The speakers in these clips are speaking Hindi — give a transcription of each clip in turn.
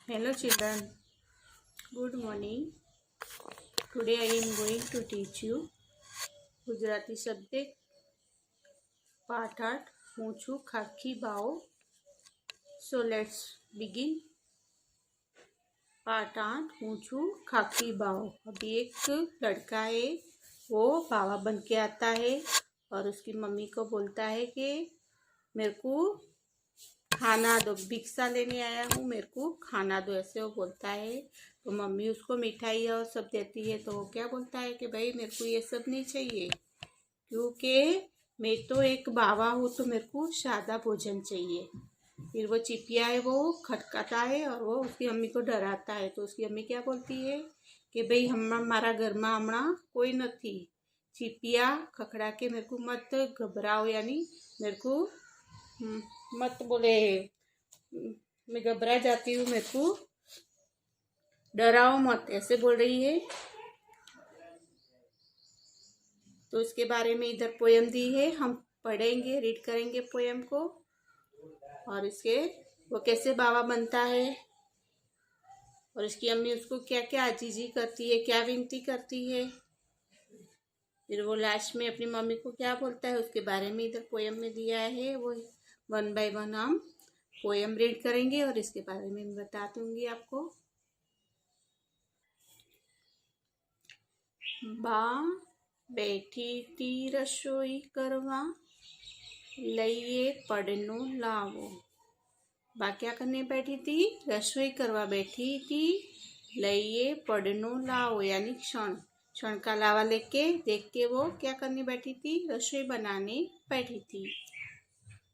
Hello children, good morning. Today I am going to teach you Gujarati subject part 8 હું છું ખાખી બાઓ. So let's begin. पार्ट 8 હું છું खाखी बाओ. अभी एक लड़का है, वो बावा बन के आता है और उसकी मम्मी को बोलता है कि मेरे को खाना दो, भिक्षा लेने आया हूँ, मेरे को खाना दो, ऐसे वो बोलता है. तो मम्मी उसको मिठाई और सब देती है. तो वो क्या बोलता है कि भाई मेरे को ये सब नहीं चाहिए, क्योंकि मैं तो एक बावा हूँ, तो मेरे को सादा भोजन चाहिए. फिर वो चिपिया है, वो खटकाता है और वो उसकी अम्मी को डराता है. तो उसकी अम्मी क्या बोलती है कि भाई हमारा घर में हमણાં कोई નથી, चिपिया खखड़ा के मेरे को मत घबराओ, यानी मेरे को मत बोले, मैं घबरा जाती हूँ, मेरे को डराओ मत, ऐसे बोल रही है. तो इसके बारे में इधर पोयम दी है, हम पढ़ेंगे, रीड करेंगे पोयम को. और इसके वो कैसे बाबा बनता है और इसकी अम्मी उसको क्या क्या आजीजी करती है, क्या विनती करती है, फिर वो लास्ट में अपनी मम्मी को क्या बोलता है, उसके बारे में इधर पोयम में दिया है. वो 1 बाय 1 हम पोयम रीड करेंगे और इसके बारे में मैं बता दूंगी आपको. बा बैठी थी रसोई करवा, लइए पड़नो लावो. बा क्या करने बैठी थी, रसोई करवा बैठी थी. लइए पड़नो लावो यानी क्षण का लावा लेके, देख के वो क्या करने बैठी थी, रसोई बनाने बैठी थी.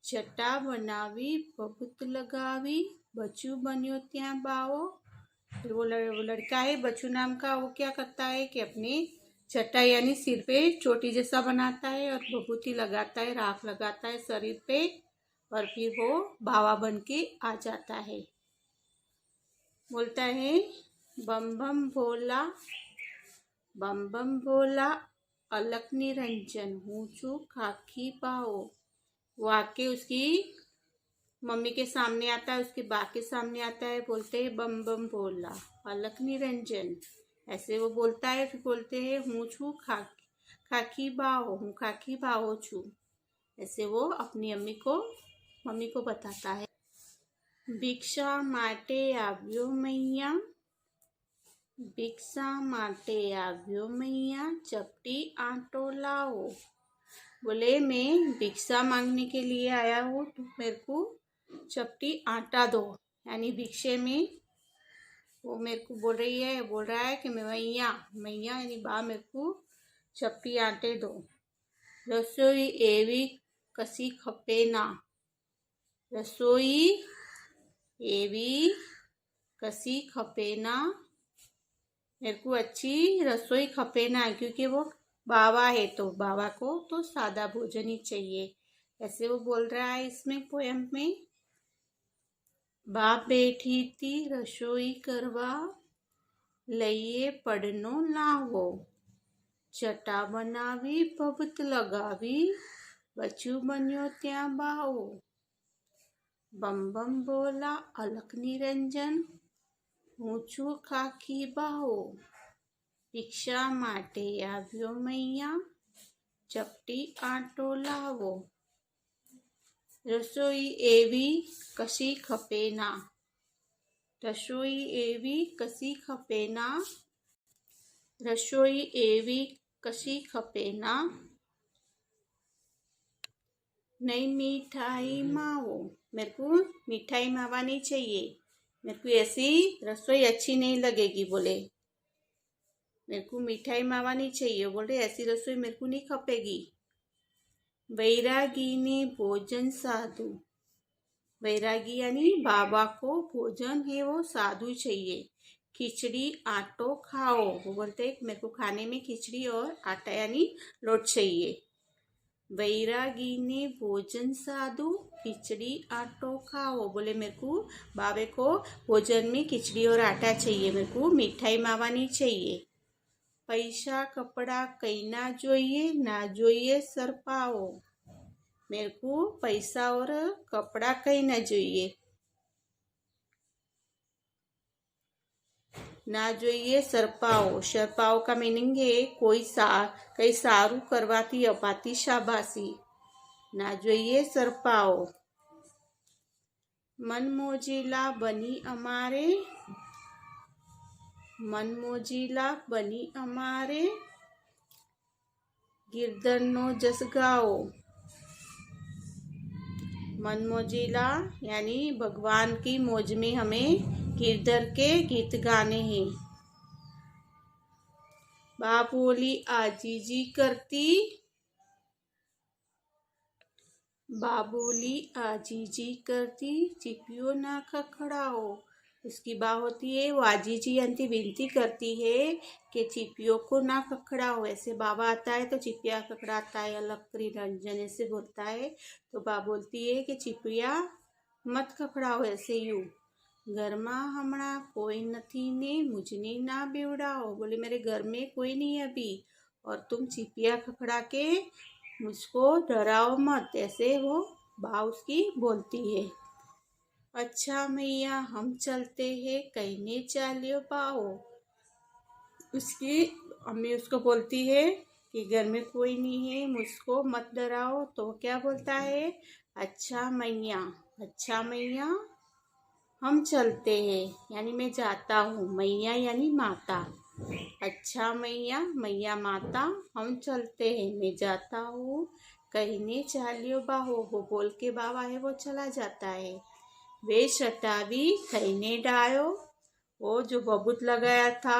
चटा बनावी भभूत लगावी, बच्चू बन्यो त्या बावो. फिर वो लड़का है बच्चू नाम का, वो क्या करता है कि अपने चटा यानी सिर पे चोटी जैसा बनाता है और भभूति लगाता है, राख लगाता है शरीर पे, और फिर वो बावा बन के आ जाता है. बोलता है बम बम भोला अलख निरंजन, हूँ छू खाखी बाओ. वो आके उसकी मम्मी के सामने आता है, उसके बा के सामने आता है, बोलते हैं बम बम भोला अलख निरंजन, ऐसे वो बोलता है. फिर बोलते हैं हूँ छू खाखी बाओ, हूँ खाखी बाओ छू, ऐसे वो अपनी मम्मी को बताता है. भिक्षा माटे આવ્યો मैया, भिक्षा माटे આવ્યો मैया, चपटी आटो लाओ. बोले मैं भिक्षा मांगने के लिए आया हूँ, तो मेरे को चपटी आटा दो, यानी भिक्षे में वो मेरे को बोल रहा है कि मैया यानी बा मेरे को चपटी आटे दो. रसोई एवी कसी खपे ना, रसोई एवी कसी खपे ना, मेरे को अच्छी रसोई खपे ना, क्योंकि वो बावा है, तो बावा को तो सादा भोजन ही चाहिए, ऐसे वो बोल रहा है इसमें पोयम में. बाप बैठी थी रसोई करवा, लइए पड़नो लावो. चटा बनावी भभूत लगावी, बच्चू बन्यो त्या बाओ. बम बम बोला अलख निरंजन, હું છું ખાખી બાઓ. भिक्षा माटे આવ્યો मैया, चपटी आटो लावो. रसोई एवी कशी खपे ना, रसोई एवी कशी खपे ना, रसोई एवी कशी खपे ना, नहीं मिठाई मावो, मेरे को मिठाई मावा नहीं चाहिए, मेरे को ऐसी रसोई अच्छी नहीं लगेगी. बोले मेरे को मिठाई मावा नहीं चाहिए, बोल रहे ऐसी रसोई मेरे को नहीं खपेगी. वैरागी ने भोजन साधु, वैरागी यानी बाबा को भोजन है वो साधु चाहिए. खिचड़ी आटो खाओ, वो बोलते हैं मेरे को खाने में खिचड़ी और आटा यानी लोट चाहिए. वैरागी ने भोजन साधु, खिचड़ी आटो खाओ, बोले मेरे को बाबे को भोजन में खिचड़ी और आटा चाहिए, मेरे को मिठाई मावा नहीं चाहिए. पैसा कपड़ा कई ना જોઈએ सरपाओ, मेरे को पैसा और कपड़ा कहीं ना જોઈએ. ના જોઈએ સરપાઓ. સરપાઓ का मीनिंग है कई सारू करवाती अपाती शाबाशी. ना જોઈએ સરપાઓ. मनमोजीला बनी अमारे. मनमोजीला बनी अमारे. गिरधरनो जस गाओ. मनमोजीला यानी भगवान की मौज में हमें गिरधर के गीत गाने हैं. बा बोली आजीजी करती. बा बोली आजीजी करती चिपियो ना खखड़ाओ. उसकी बा होती है वो आजीजी यानी विनती करती है कि चिपियों को ना खखड़ाओ. ऐसे बाबा आता है तो चिपिया खखड़ाता है. अलग निरंजन ऐसे बोलता है तो बा बोलती है कि चिपिया मत खखड़ाओ ऐसे यूं. घर में हमारा कोई नहीं ने मुझने ना बेवड़ाओ. बोले मेरे घर में कोई नहीं है अभी और तुम चिपिया खखड़ा के मुझको डराओ मत. ऐसे वो बा उसकी बोलती है. अच्छा मैया हम चलते हैं कहने चालियो पाओ. उसकी अम्मी उसको बोलती है कि घर में कोई नहीं है मुझको मत डराओ. तो क्या बोलता है अच्छा मैया. अच्छा मैया हम चलते हैं यानी मैं जाता हूँ. मैया यानी माता. अच्छा मैया मैया माता हम चलते हैं मैं जाता हूँ. कहने चालियो बाहो. वो बोल के बाबा है वो चला जाता है. वे सटावी कहने डायो. वो जो बबूत लगाया था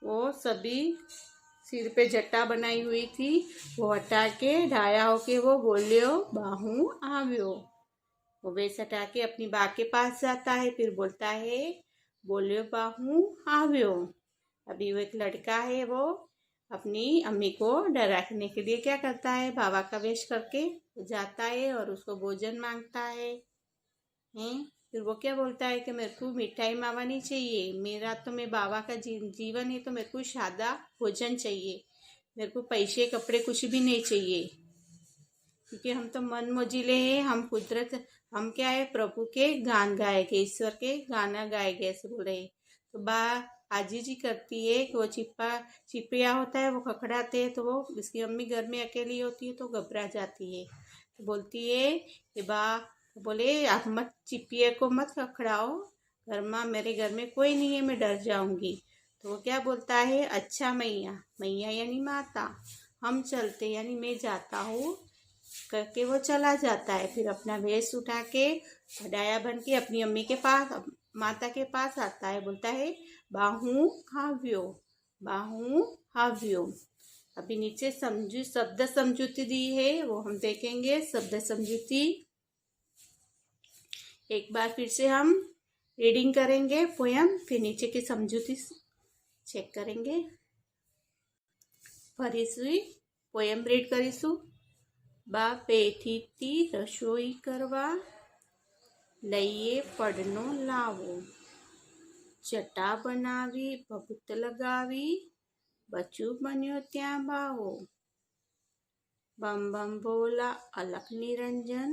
वो सभी सिर पे जट्टा बनाई हुई थी वो हटा के ढाया होके वो बोलियो बाहू आव्यो. वो वेश हटा के अपनी बा के पास जाता है. फिर बोलता है बोलियो बाहू आव्यो. अभी वो एक लड़का है वो अपनी अम्मी को डराने के लिए क्या करता है बाबा का वेश करके जाता है और उसको भोजन मांगता है. फिर वो क्या बोलता है कि मेरे को मिठाई मावा नहीं चाहिए. मेरा तो मैं बाबा का जीवन है तो मेरे को सादा भोजन चाहिए. मेरे को पैसे कपड़े कुछ भी नहीं चाहिए क्योंकि हम तो मन मोजीले हैं. हम कुदरत हम क्या है प्रभु के गान गाएंगे ईश्वर के गाना गाएंगे ऐसे बोल रहे. तो बा आजीजी करती है कि वो चिपिया होता है वो खखड़ाते हैं तो वो इसकी अम्मी घर में अकेली होती है तो घबरा जाती है. तो बोलती है कि बा बोले आप मत चिपिए को मत खखड़ाओ. घर में मेरे घर में कोई नहीं है मैं डर जाऊंगी. तो वो क्या बोलता है अच्छा मैया. मैया यानी माता. हम चलते यानी मैं जाता हूँ करके वो चला जाता है. फिर अपना वेश उठा के हडाया बन के अपनी अम्मी के पास माता के पास आता है. बोलता है बाहू हाव्यो. बाहू हाव्यो. अभी नीचे शब्द समझूती दी है वो हम देखेंगे. शब्द समझूती एक बार फिर से हम रीडिंग करेंगे पोयम. फिर नीचे की समझूती चेक करेंगे. फरीसुई पोयम रीड करीशू. बा बेठी थी रसोई करवा लईए પડનો લાવો. જટા બનાવી ભભૂત લગાવી બચું બન્યો ત્યાં બાવો. બમ બમ બોલા અલક નિરંજન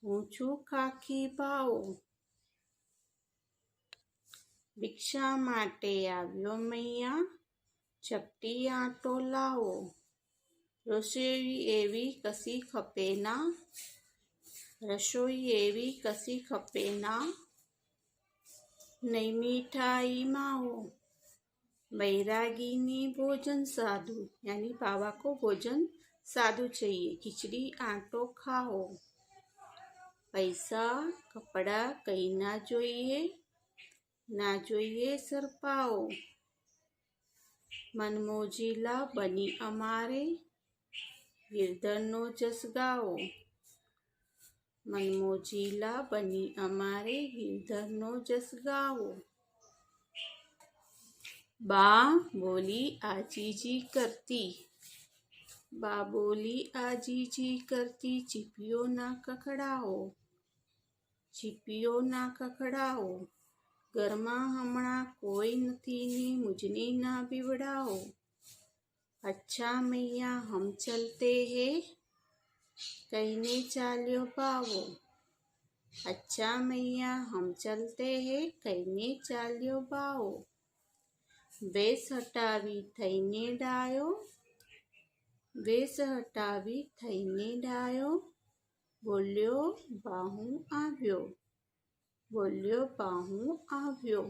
હું છું ખાખી બાવો. ભિક્ષા માટે આવ્યો મૈયા ચપટી આટો લાવો. રસોઈ એવી કસી ખપે ના. રસોઈ એવી કસી ખપે ના. નહીં મીઠાઈ માવો. बैरागीनी भोजन साधु यानी बाबा को भोजन साधु चाहिए. खिचड़ी आटो खाओ. पैसा कपड़ा कहीं ना જોઈએ सरपाओ. मनमोजीला बनी अमारे गिरधरनो जस गाओ. मनमोजीला बनी अमारे गिरधरनो जस गाओ. बा बोली आजीजी करती. बा बोली आजीजी करती चिपियो ना खखड़ाओ. चिपियो ना खखड़ाओ. घर में हमणा कोई नहीं ने मुझने ना बिवड़ाओ. अच्छा मैया हम चलते हैं कहने चालियो पावो. अच्छा मैया हम चलते हैं कईने चाल्यो बाओ। वेश हटावी थईने डायो, वेश हटावी थईने डायो, बोल्यो बाहु आव्यो, बोल्यो बाहु आव्यो।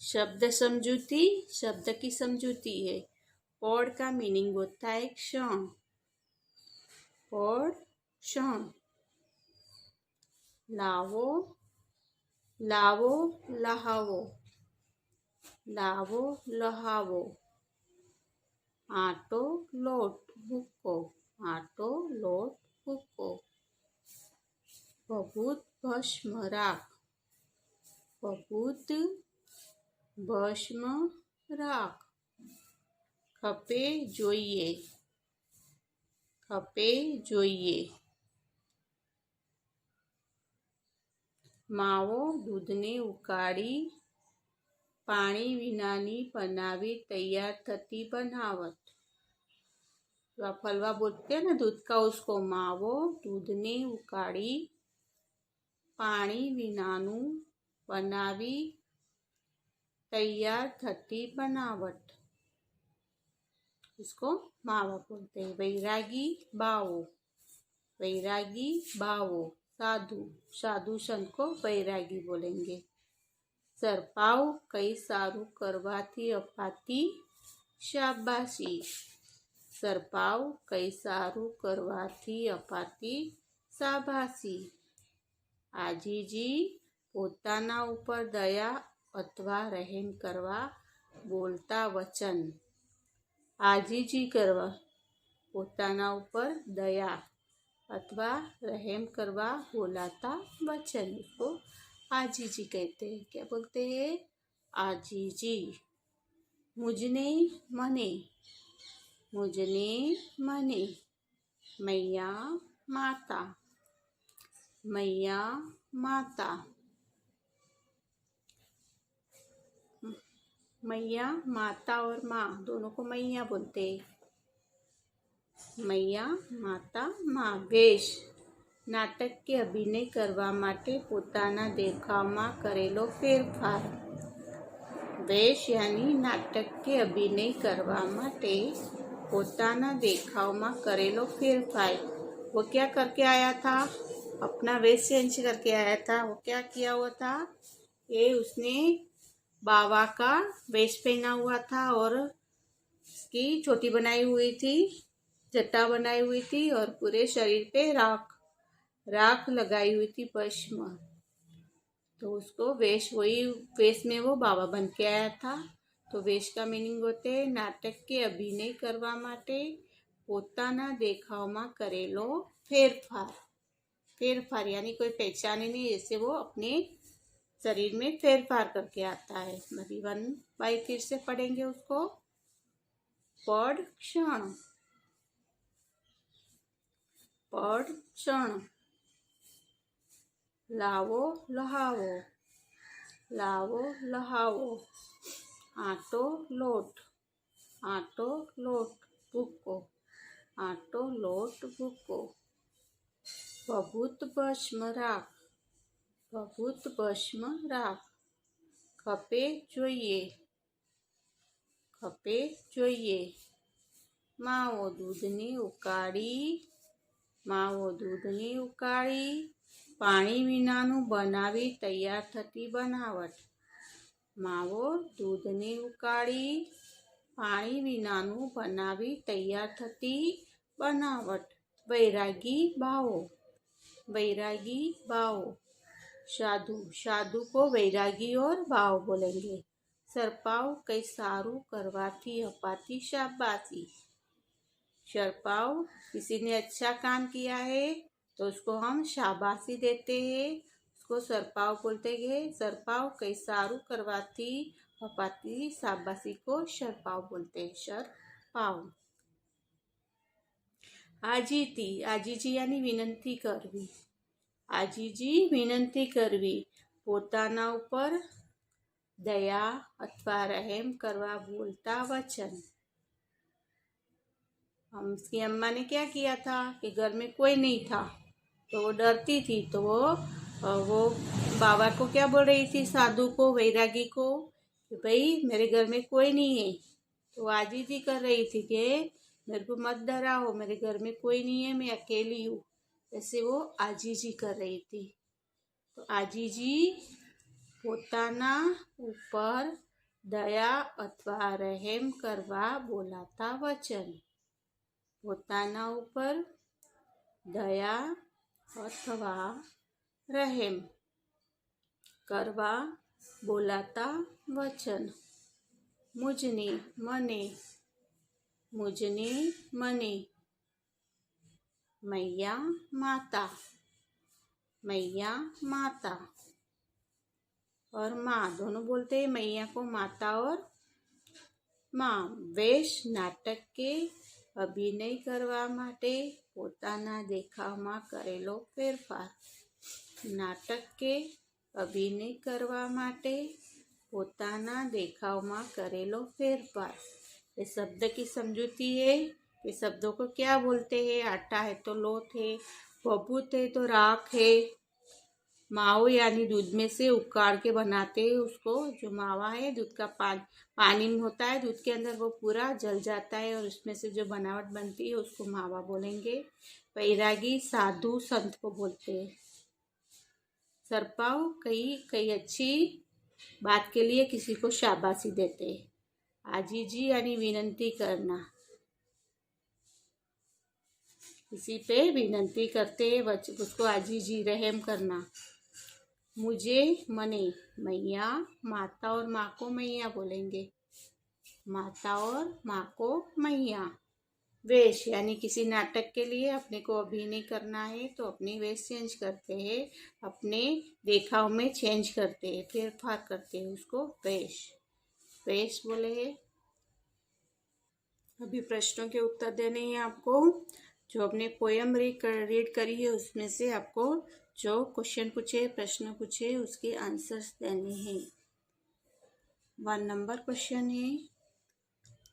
शब्द समझूती, शब्द की समझूती है। पौड़ का मीनिंग होता है क्षण, पौड़ क्षण। लावो, लावो लहावो, लावो लहावो। आटो लोट भूको, आटो लोट भूको। भभूत भस्म राख, भभूत भस्म राख। खपे જોઈએ, खपे જોઈએ। मावो दूधने उकाળી पाणी विनानी बनावी तैयार थती बनावट। जो आप हलवा बोलते हैं ना दूध का, उसको मावो दूधने उकाળી पाणी विनानु बनावी तैयार थती बनावट, इसको मावा बोलते हैं। वैरागी बावो, वैरागी बावो। साधु, साधु संत को वैरागी बोलेंगे। सरपाव कई सारू करवाथी अपाती शाबाशी, सरपाव कई सारू करवाथी अपाती शाबाशी। आजीजी पोताना ऊपर दया अथवा રહેમ કરવા બોલતા વચન। आजीजी करवा पोताना ऊपर दया अथवा रहम करवा बोलाता वचन को आजीजी कहते हैं। क्या बोलते हैं? आजीजी। मुझने मने, मुझने मने। मैया माता, मैया माता। मैया माता और माँ दोनों को मैया बोलते हैं। मैया माता माँ। वेश नाटक के अभिनय करवा माटे पोताना देखावमां करेलो फेरफार। वेश यानी नाटक के अभिनय करवा माटे पोताना देखावमां करेलो फेरफार। वो क्या करके आया था? अपना वेश चेंज करके आया था। वो क्या किया हुआ था? ये उसने बाबा का वेश पहना हुआ था और उसकी चोटी बनाई हुई थी, जटा बनाई हुई थी और पूरे शरीर पे राख राख लगाई हुई थी, भस्म। तो उसको वेश, वही वेश में वो बाबा बन के आया था। तो वेश का मीनिंग होते हैं नाटक के अभिनय करवा माटे पोताना देखावमां करेलो फेरफार। फेरफार यानी कोई पहचाने नहीं, जैसे वो अपने शरीर में फेरफार करके आता है। अभी 1 बाय फिर से पढ़ेंगे उसको। पढ़ क्षण, पढ़ क्षण। लावो लहावो, लावो लहावो। आटो लोट, आटो लोट भूको, आटो लोट भूको। भभूत भस्म राख, भभूत भस्म राख। खपे જોઈએ, खपे જોઈએ। मावो दूधने उकाળી, मावो दूधने उकाળી पाणी विनानु बनावी तैयार थती बनावट। मावो दूधने उकाળી पाणी विनानु बनावी तैयार थती बनावट। वैरागी बावो, वैरागी बावो। साधु, साधु को वैरागी और बाव बोलेंगे। सरपाव कई सारू करवाथी अपाती शाबाशी। सरपाव किसी ने अच्छा काम किया है तो उसको हम शाबाशी देते हैं, उसको सरपाव बोलते हैं। सरपाव कई सारू करवाथी अपाती शाबाशी को सरपाव बोलते हैं, सरपाव। आजीती, आजीजी यानी विनंती करवी। आजीजी विनंती करवी पोताना ऊपर दया अथवा रहम करवा बोलता वचन। हम उसकी अम्मा ने क्या किया था कि घर में कोई नहीं था तो वो डरती थी, तो वो बाबा को क्या बोल रही थी, साधु को, वैरागी को, कि भाई मेरे घर में कोई नहीं है। तो आजी जी कर रही थी कि मेरे को मत डराओ, मेरे घर में कोई नहीं है, मैं अकेली हूँ। ऐसे वो आजी जी कर रही थी। तो आजी जी પોતાના ઉપર દયા અથવા રહેમ કરવા બોલાતા વચન. પોતાના ઉપર દયા અથવા રહેમ કરવા બોલાતા વચન. મુજને મને, मुझने मने, मैया माता, मैया माता और माँ, दोनों बोलते हैं मैया को, माता और माँ. वेश नाटक के અભિનય કરવા માટે પોતાના દેખાવમાં કરેલો ફેરફાર. નાટક કે અભિનય કરવા માટે પોતાના દેખાવમાં કરેલો ફેરફાર. ये शब्द की समझूती है. ये शब्दों को क्या बोलते हैं? आटा है तो लोथ है, बबूत है तो राख है, मावा यानी दूध में से उकाड़ के बनाते हैं उसको. जो मावा है दूध का पानी में होता है, दूध के अंदर वो पूरा जल जाता है और उसमें से जो बनावट बनती है उसको मावा बोलेंगे. वैरागी साधु संत को बोलते हैं. सरपाव कई अच्छी बात के लिए किसी को शाबाशी देते हैं. आजी जी यानी विनंती करना, किसी पे विनंती करते हैं उसको आजी जी, रहम करना. मुझे मने, मैया, माता और माँ को मैया बोलेंगे. माता और माँ को मैया. वेश यानी किसी नाटक के लिए अपने को अभिनय करना है तो अपनी वेश चेंज करते हैं, अपने देखाव में चेंज करते हैं, फेरफार करते हैं, उसको वेश, वेश बोले हैं. अभी प्रश्नों के उत्तर देने हैं आपको. जो अपने पोयम रीड करी है उसमें से आपको जो क्वेश्चन पूछे, प्रश्न पूछे, उसके आंसर्स देने हैं. 1 नंबर क्वेश्चन है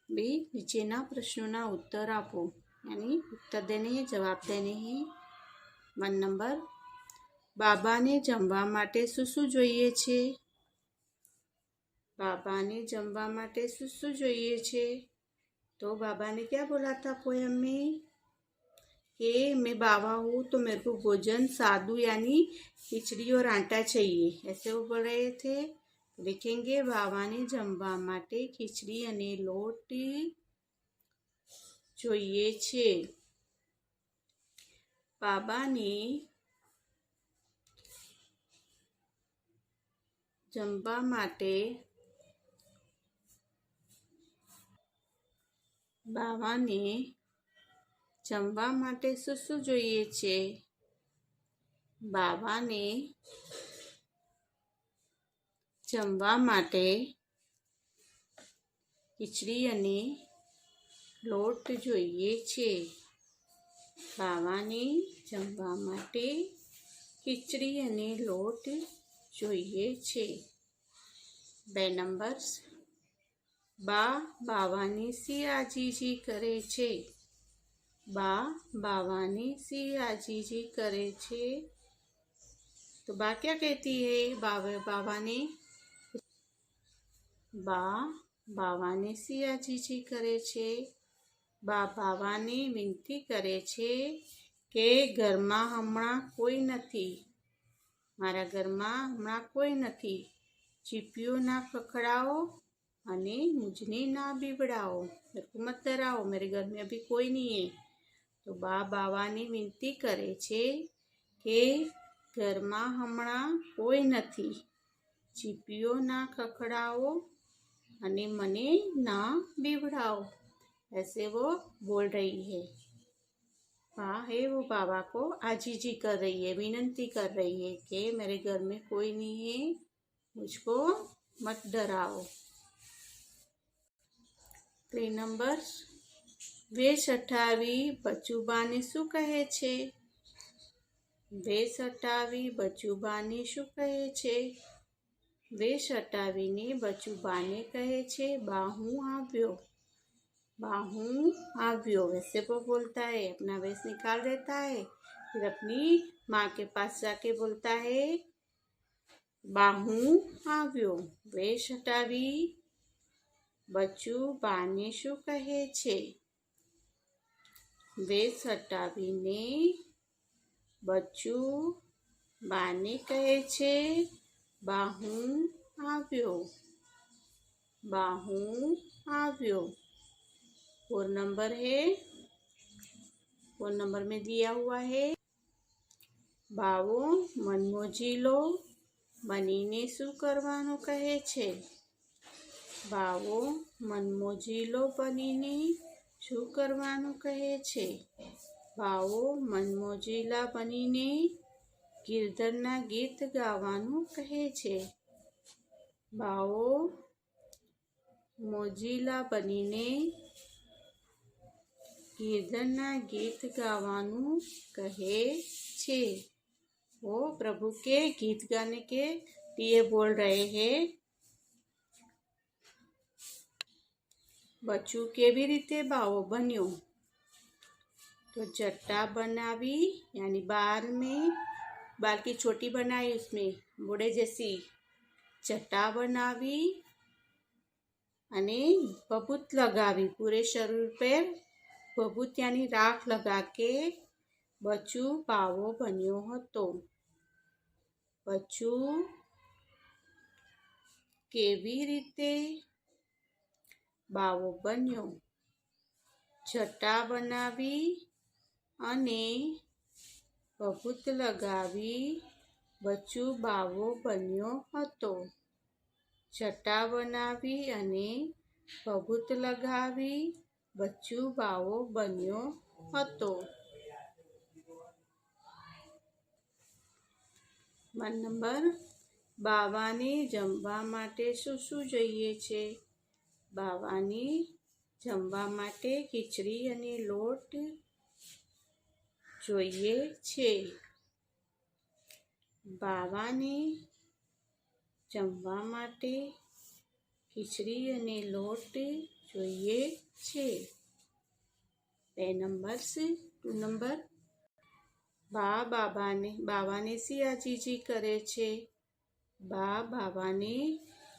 भी નીચેના પ્રશ્નોના उत्तर આપો, यानी उत्तर देने हैं, जवाब देने हैं. 1 नंबर, બાબાને જમવા માટે શું જોઈએ છે? બાબાને જમવા માટે શું જોઈએ છે? तो बाबा ने क्या बोला था पोयम में कि मैं बाबा हूँ तो मेरे को भोजन सादू यानी खिचड़ी और आटा चाहिए, ऐसे वो बोल रहे थे. लिखेंगे बाबा ने जमवा માટે खिचड़ी અને લોટ જોઈએ છે. બાબાને જમવા માટે બાવાને જમવા માટે શું જોઈએ છે? બાવાને જમવા માટે ખીચડી અને લોટ જોઈએ છે. બાવાને જમવા માટે ખીચડી અને લોટ જોઈએ છે. 2 નંબર, બા બાવાને સી આજીજી કરે છે? બા બાવાને सी आजीजी करे छे. तो बा क्या कहती है? बाबा ने, बा बावाने सी आजीजी करे छे. बा बावाने विनती करे छे के घरमा हमणा कोई नथी, मारा घरमा हमणा कोई नथी. चीपियो ना खखड़ाओ अने मुझने ना बिवड़ाओ, मेरे को मत डराओ, मेरे घर में अभी कोई नहीं है. तो बा बावानी विनती करे छे के घरमा हमणा कोई नथी, चीपियो ना खखड़ाओ अने मने ना बिवड़ाओ, ऐसे वो बोल रही है. बा है वो बाबा को आजीजी कर रही है, विनंती कर रही है कि मेरे घर में कोई नहीं है, मुझको मत डराओ. 3 नंबर, વેશ હટાવી બચુબાને શું કહે છે? વેશ હટાવી બચુબાને શું કહે છે? વેશ હટાવીને બચુબાને કહે છે બા હું આવ્યો. बा हूँ આવ્યો, वैसे वो बोलता है, अपना वेश निकाल देता है फिर अपनी माँ के पास जाके बोलता है, बाहू આવ્યો, વેશ હટાવી બચ્ચું બાને શું કહે છે? વેશ હટાવીને બચ્ચું બાને કહે છે, બાહુ આવ્યો, बाहू આવ્યો। 4 नंबर है, 4 नंबर में दिया हुआ है, बावो मनमोजीलो बनीने શું કરવાનું કહે છે? બાવો મનમોજીલો બનીને શું કરવાનું કહે છે? બાવો મનમોજીલા બનીને ગિરધરના ગીત ગાવાનું કહે છે। બાવો મોજીલા બનીને ગિરધરના ગીત ગાવાનું કહે છે। वो प्रभु के गीत गाने के लिए बोल रहे हैं। बच्चू केवी रीते बावो बन्यो, तो चट्टा बनावी यानी बाल में बाल की छोटी बनाई, उसमें बूढ़े जैसी चट्टा बनावी अने भभूत लगावी, पूरे शरीर पर भभूत यानी राख लगा के बच्चू बावो बन्यो हतो। बच्चू केवी रीते बावो बन्यो, छटा बनावी अने भभूत लगावी बच्चू बावो बन्यो हतो। छटा बनावी अने भभूत लगावी बच्चू बावो बन्यो हतो। 1 नंबर, बावाने जमवा माटे शुं शुं जोईए छे? बावाने जमवा माटे खीचड़ी अने लोट जोईए छे। बावाने जमवा माटे खीचड़ी अने लोट जोईए छे। 2 नंबर से 2 नंबर, बावाने सियाजीजी करे छे। बा बावाने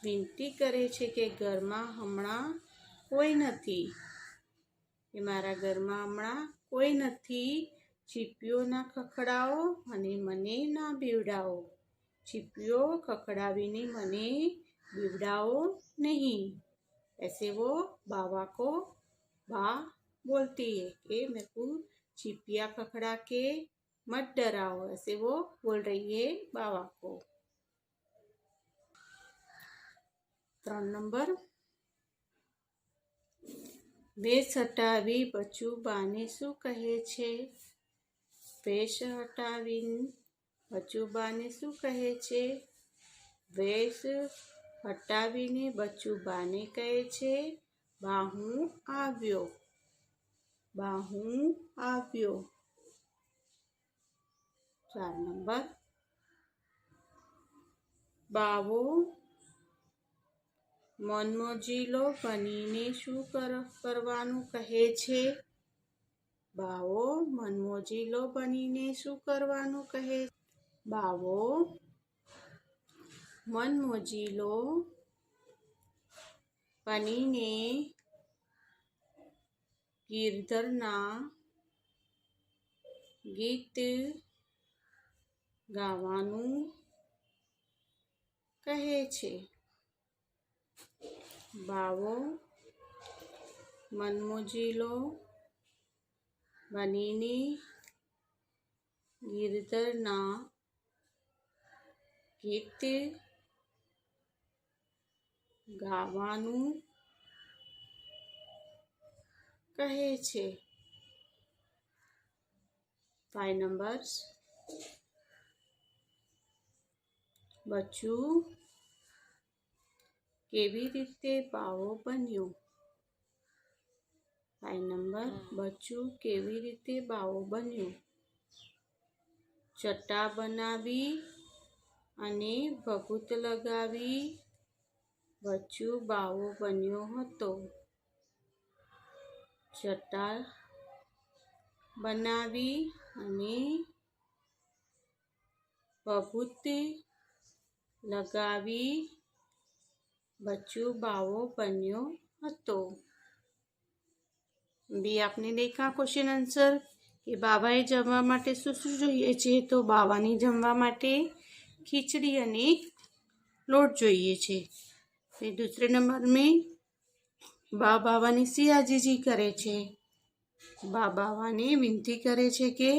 विनती करे छे के घरमां हमणां कोई नथी, के मारा घरमां हमणां कोई नथी, चीपियो ना खखड़ाओ अने मने ना बीवड़ाओ। चीपियो खखड़ावीने मने बीवड़ाओ नहीं। ऐसे वो बाबा को बा बोलती है कि मेरे को चीपिया खखड़ा के मत डराओ, ऐसे वो बोल रही है बाबा को। 3 नंबर, वेश हटावी बच्चू बाने शुं कहे छे? वेश हटावीने बच्चू बाने शुं कहे छे? वेश हटावीने बच्चू बाने कहे छे, बाहू આવ્યો, बाहू આવ્યો। 4 नंबर, बावो मनमोजीलो बनीने शुं करवानुं कहे छे? बावो मनमोजीलो बनीने शुं करवानुं कहे? बावो मनमोजीलो बनीने गिरधरना गीत गावानुं कहे छे। बावो मनमोजीलो बनीने गिरधरना गीत गावानुं कहे छे। 5 नंबर्स, बच्चू केवी रीते बावो बन्यो? 5 नंबर, बच्चू केवी रीते बावो बन्यो? चट्टा बनावी अने भभूत लगावी बच्चू बावो बन्यो हतो। चट्टा बनावी अने ભભૂત લગાવી બચ્ચું બાવો બન્યો હતો। भी आपने देखा क्वेश्चन आंसर कि बाबाए जमवा माटे શું શું જોઈએ છે। તો બાવાની જમવા માટે ખીચડી અને લોટ જોઈએ છે। फिर दूसरे नंबर में બા બાવાની સિયાજીજી કરે છે। બા બાવાને વિનંતી કરે છે કે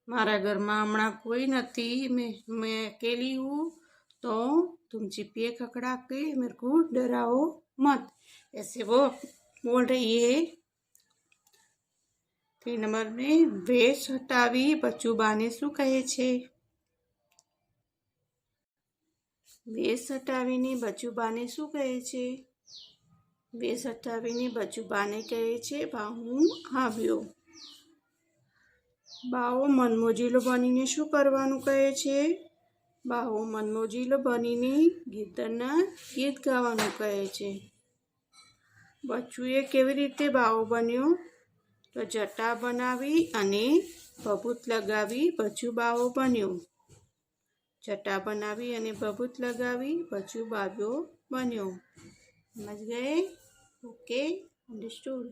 મારા ઘરમાં હમણાં કોઈ નથી, मैं अकेली हूँ, तो तुम चिप्पिए खकड़ा के मेरे को डराओ मत, ऐसे वो बोल रही है। 3 नंबर में वेश हटावी बच्चू बाने शू कहे छे। वेश हटावीने बच्चू बाने शू कहे छे। वेश हटावीने बच्चू बाने कहे छे बा हूँ आव्यो। बाओ मनमोजीलो बनीने शू करवानुं कहे छे। बाओ मनमोजीलो बनीने गीतरना गीत गावानुं कहे छे। बच्चुए केवी रीते बाओ बन्यो। तो जटा बनावी अने भभूत लगावी बच्चू बावो बन्यो। जटा बनावी अने भभूत लगावी बच्चू बावो बन्यो। समझ गए? Okay, understood.